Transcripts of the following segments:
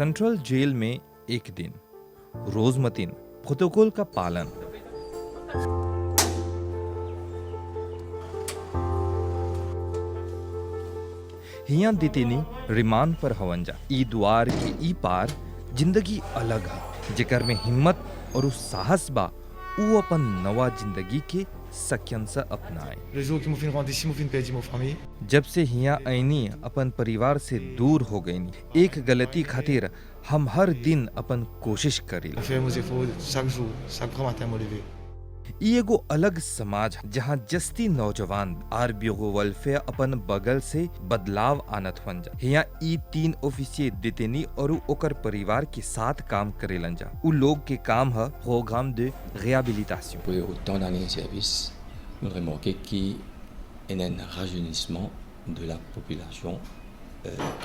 Central जेल में एक दिन रोजमतीन प्रोटोकॉल का पालन। हिया दितेनी रिमांड पर हवंजा ई द्वार के ई पार जिंदगी अलग है जेकर में हिम्मत और उस साहस बा ऊ अपन नवा जिंदगी के सक्यन से अपनाए। Le jour qu'ils m'ont fait rendre ici, m'ont fait perdu mon famille. जब से हिया ऐनी अपन परिवार से दूर हो गई एक गलती खातिर हम हर दिन अपन कोशिश करी। J'ai fait mes efforts chaque jour, chaque grand matin me lever. ई एगो अलग समाज जहाँ जस्ती नौजवान आर ब्यूरो वेलफेयर अपन बगल से बदलाव आनत हन जा। हिया ई 3 ऑफिसियर देतेनी और ओकर परिवार के साथ काम करेलन जा। उ लोग के काम है programme de réhabilitation। Après autant d'années de service, nous remarquons qu'il y a un rajeunissement de la population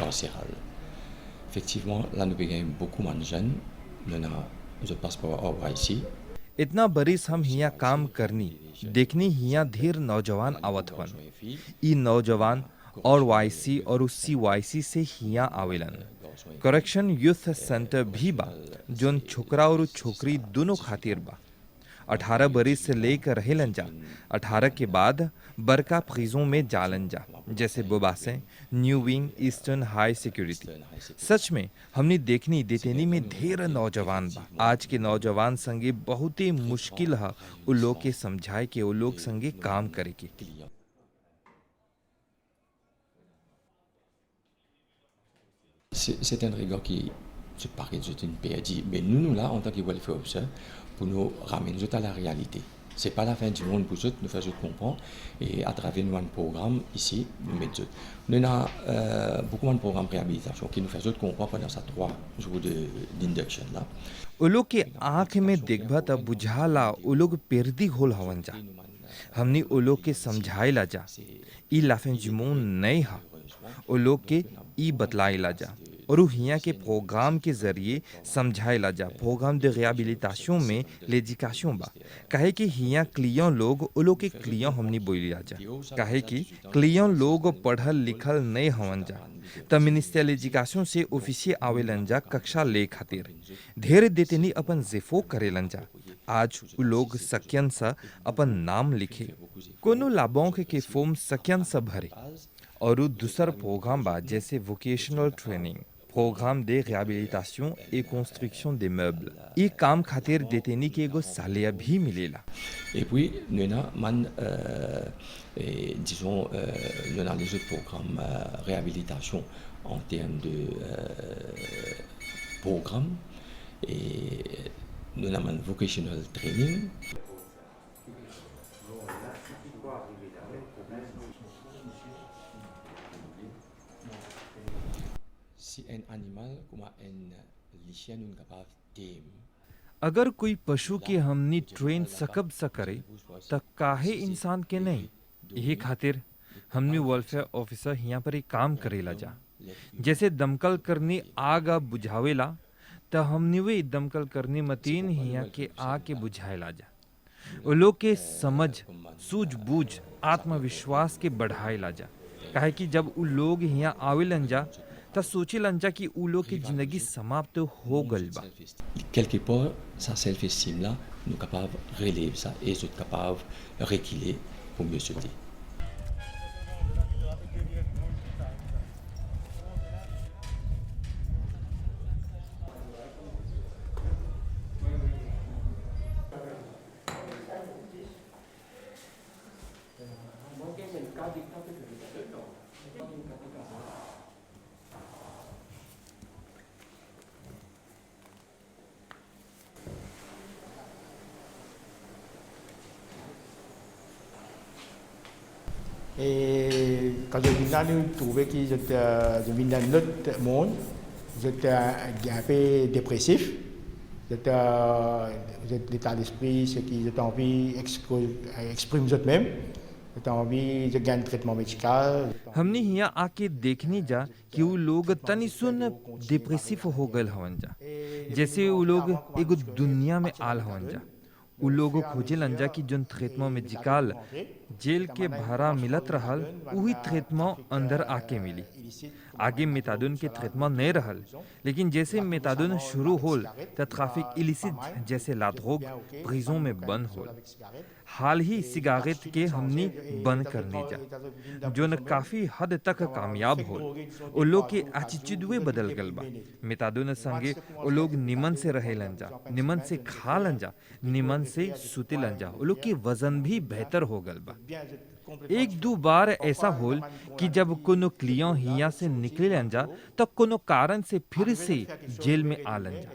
carcérale. Effectivement, là nous avons beaucoup moins de jeunes. Je passe par ici. इतना बरिस हम हिया काम करनी देखनी हिया ढेर नौजवान आवत हवन। ई नौजवान और वाईसी और CYC से हिया आवेलन। करेक्शन यूथ सेंटर भी बा जोन छोकरा और छोकरी दोनों खातिर बा। 18 बरिस से लेकर रहेलन जा। 18 के बाद बड़का प्रिजों में जालन जा जैसे बोबासे, न्यू विंग, ईस्टर्न हाई सिक्योरिटी। सच में हमने देखनी देतेनी में ढेर नौजवान बा। आज के नौजवान संगे बहुत ही मुश्किल है उ लोग के समझाए के उ लोग संगे काम करे के। C'est un regard qui se paraît d'une PAD, mais nous là, en tant que welfare officer, pour nous ramener à la réalité. C'est pas la fin du monde pour nous faire comprendre et à travers nous un programme ici, nous mettons. Nous avons beaucoup de programmes de réhabilitation qui nous fait comprendre pendant ces 3 jours d'induction là. उ लोग के आँख में देखबा तब बुझाला उ लोग पेरदी होल हवन जा। हमनी उ लोग के समझाइला जा ई लाफें जुमून नहीं हा। उ लोग के ई बतलाइला जा और हिया के प्रोग्राम के जरिए समझाइला जा। प्रोग्राम de réhabilitation में l'éducation बा काहे कि हिया क्लियन लोग उ लोग के क्लियन हमनी बोलिला जा काहे कि क्लियन लोग पढ़ल लिखल नहीं हवन जा। त मिनिस्ट्रियल एजुकेशन से ऑफिसियर आवेलन जा कक्षा ले खातिर ढेर देतेनी अपन जेफो करेलन जा। आज उ लोग सक्यन सा अपन नाम लिखे कोनो लाभों के फॉर्म सक्यन सा भरे और दूसर प्रोग्राम बा जैसे vocational training, program de réhabilitation et construction des meubles। ये काम खातिर देतेनी के एगो सालिया भी मिलेला। Et puis, nous avons, disons, nous avons les autres programmes réhabilitation en termes de programme et nous avons un vocational training. Si un animal comme un chien nous capable de अगर कोई पशु के हमनी ट्रेन सकब सा करे त काहे इंसान के नहीं। यही खातिर हमनी वेलफेयर ऑफिसर हिया पर एक काम करेला जा। जैसे दमकल करनी आग बुझावेला त हमनी वे दमकल करनी मतीन हिया के आग के बुझाएला जा। उ लोग के समझ सूझबूझ आत्मविश्वास के बढ़ाएला जा काहे कि जब उ लोग हिया आवेलन जा त सोचेलन जा कि उ लोग की जिंदगी समाप्त हो गल बा। Quelque part, sa self-estime là, nous sommes capables de relever ça et nous sommes capables de reculer pour mieux se dire. Et quand je viens là, je trouvais que je viens dans notre monde, j'étais un peu dépressif, j'étais l'état d'esprit, ce qui j'étais envie d'exprimer eux-mêmes, j'étais envie de gagner un traitement médical. हमने हिया आके देखनी जा कि वो लोग तनी सुन डिप्रेसिव हो गए हवन जा जैसे वो लोग एगो दुनिया में आल हवन जा। उ लोगों खोजे लंजा की जोन थ्रेतमा में जिकाल जेल के भारा मिलत रहल उही थ्रेतमा अंदर आके मिली। आगे मेतादुन के थ्रेतमा नहीं रहल, लेकिन जैसे मेतादुन शुरू होल त ट्रैफिक इलिसिट जैसे लातरोग प्रिजों में बंद होल। हाल ही सिगारेट के हमनी बंद करने जा जो न काफी हद तक कामयाब होल। ओ लोग के एटीट्यूडवे बदल गल बा। मेतादुन संगे ओ लोग निमन से रहे लंजा, निमन से खा लंजा, निमन से सुते लंजा। ओ लोग की वजन भी बेहतर हो गल बा। एक दो बार ऐसा होल कि जब कोनो क्लियन हिया से निकले लंजा तो कोनो कारण से फिर से जेल में आ लंजा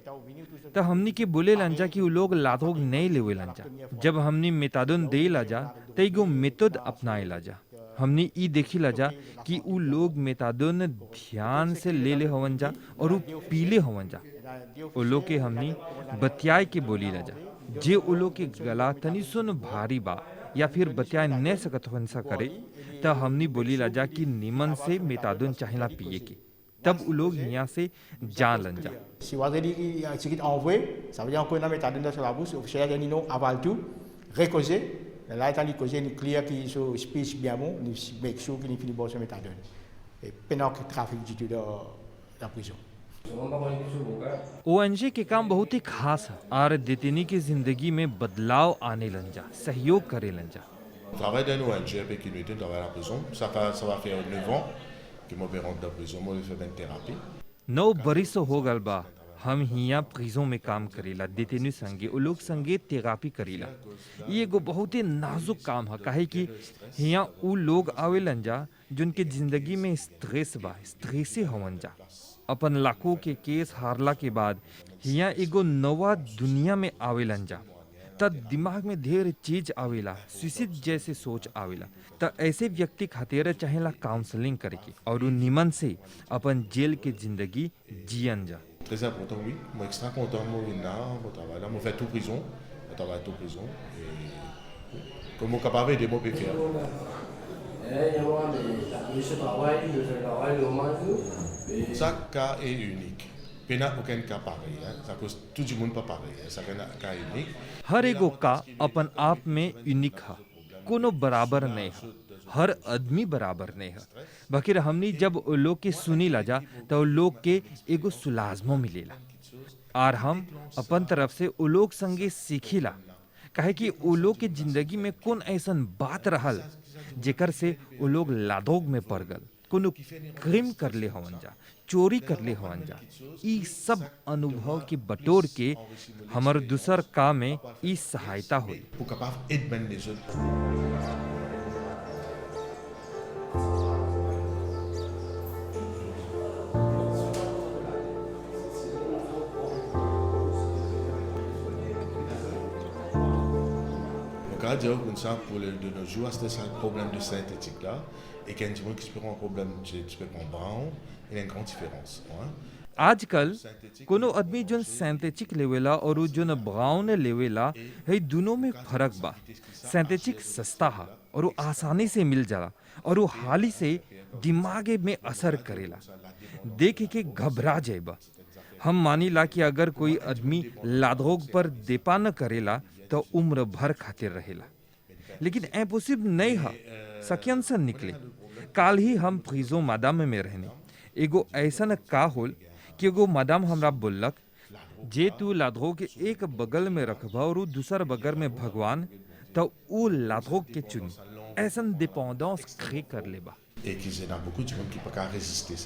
तो हमनी के बोले लंजा कि उ लोग लातोग नहीं लेवे लंजा। जब हमनी मेतादुन दे लाजा तो एगो मेथड अपनाए लाजा। हमनी ई देखी लाजा कि उ लोग मेतादुन ध्यान से ले हवन जा और उ पीले हवन जा। उ लोग के हमनी बतियाए के बोली लाजा। जे उ लोग के गला तनी सुन भारी बा या फिर बतिया नहीं सकत हंसा करे तो हमनी बोली लाजा कि निमन से मेतादुन चाहिला पिए के, तब उ लोग यहाँ से जा लंजा। Si waze di sikit envoyé, ça veut dire qu'on a méthode sur la bouche, officiel de nino aval tout, recauser, là étant dit causer ni clear qui so speech bien bon, ni make sure qu'il finit bon sur méthode. Et pendant que trafic du tout dans la prison. ओएनजी के काम बहुत ही खास है और देतेनी की जिंदगी में बदलाव आने लंजा, सहयोग करे लंजा। Travail d'un ONG avec une unité dans la prison, ça va faire 9 ans que moi je rentre dans la prison, moi je fais une thérapie. 9 बरिस हो गल बा हम हिया प्रिजों में काम करेला, देतेनी संगे ओ लोग संगे थेरापी करेला। ये एगो बहुत ही नाजुक काम है काहे कि हिया उ लोग आवेलन जा जिनके जिंदगी में स्ट्रेस बा, स्ट्रेसे हवन जा। अपन लाखों के केस हारला के बाद हिया एगो नवा दुनिया में आवेलन जा त दिमाग में ढेर चीज आवेला, सुइसाइड जैसे सोच आवेला। त ऐसे व्यक्ति खातिर चाहेला काउंसलिंग करे के और उ निमन से अपन जेल के जिंदगी जियन जा। Très important, oui. Moi, extra content, moi, moi, travaille là, moi, fais tout prison, moi, travaille tout prison. Et comme moi, capable de moi, faire. Chaque cas est unique. Il n'y a aucun cas pareil. Ça cause tout le monde pas pareil. C'est un cas unique. हर एगो का अपन आप में unique है, कोनो बराबर नहीं है, हर आदमी बराबर नहीं है। बकिर हमनी जब ओ लोग के सुनी लाजा तो ओ लोग के एगो सुलाजमो मिलेला और हम अपन तरफ से ओ लोग संगे सीखीला काहे कि ओ लोग के जिंदगी में कौन ऐसन बात रहल जेकर से ओ लोग लादोग में पड़ गल, कोनो क्राइम कर ले हवन जा, चोरी कर ले हवन जा। ई सब अनुभव के बटोर के हमर दूसर काम में ई सहायता हुई। Pour capable d'aider les autres. On dire comme ça pour de nos jours, c'est ça le problème de synthétique là. Et quand tu vois qu'il y a un problème de brown, il y a une grande différence. आजकल कोनो आदमी जोन synthetic लेवेला और उ जोन brown लेवेला है दोनों में फर्क बा। सिंथेटिक सस्ता है और वो आसानी से मिल जाला और वो हाली से दिमाग में असर करेला, देख के घबरा जाएबा। हम मानीला कि अगर कोई आदमी लादोग पर देपा न करेला तो उम्र भर खातिर रहेला, लेकिन इम्पॉसिबल नहीं है, सकियन से निकले। काल ही हम प्रिजो मादाम में रहने एगो ऐसा का होल कि एगो मादाम हमरा बोलक जे तू लादोग के एक बगल में रखबा और दूसर बगल में भगवान तो उ लादोग के चुनी, ऐसा डिपेंडेंस crée कर लेबा। Et qu'il y en a beaucoup de gens qui ne peuvent pas résister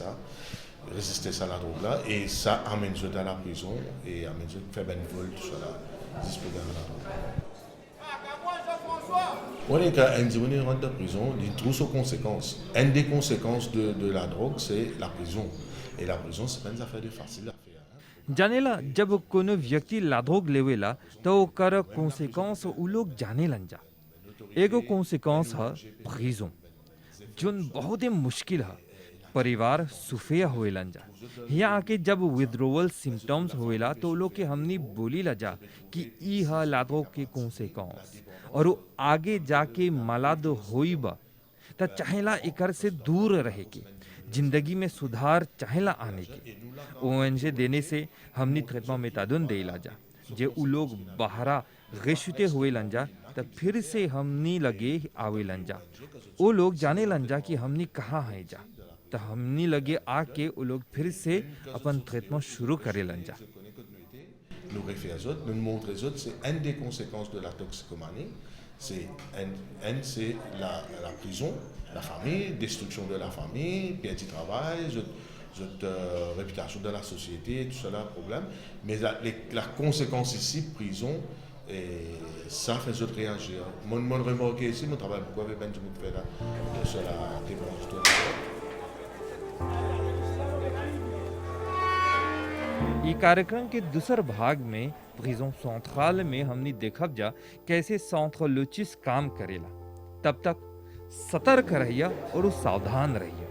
ça la drogue là, et ça amène eux à la prison et amène eux à faire un vol, tout ça là, disposer à la drogue. On est quand on rentre en prison, il trouve ses conséquences. Une des conséquences de la drogue, c'est la prison. Et la prison, c'est pas une affaire de facile à faire. जानेला जब कोनो व्यक्ति लादोग लेवेला तो ओकर consequence उ लोग जाने लंजा। एगो कॉन्सिक्वेंस है प्रिजन जोन बहुत ही मुश्किल है, परिवार सुफिया होएलन जा। यहाँ आके जब विथड्रॉवल सिम्टम्स होएला तो लोग के हमनी बोली लजा कि ई है लादोग के कॉन्सिक्वेंस और वो आगे जाके मलाद होइबा त चाहेला एकर से दूर रहे के, जिंदगी में सुधार चाहेला आने के। ओएनजी देने से हमनी ट्रीटमेंट मेथाडोन देला जा जे उ लोग बाहरा गेशुते हुए लंजा तब फिर से हमनी लगे आवे लंजा। वो लोग जाने लंजा कि हमनी कहाँ है जा, तो हमनी लगे आके वो लोग फिर से अपन ट्रीटमेंट शुरू करे लंजा। Nous réfère aux autres, nous montrer aux autres, c'est une des conséquences de la toxicomanie. C'est la prison, la famille, destruction de la famille, perte du travail, réputation de la société, tout cela, problème. Mais la conséquence ici, prison, et ça fait autres réagir. Mon remarque ici, mon travail beaucoup avec Benjamin Feda, sur la témoignage de ये कार्यक्रम के दूसर भाग में prison central में हमने देखब जा कैसे सेंट्रलोचिस्ट काम करेला। तब तक सतर्क रहिए और सावधान रहिए।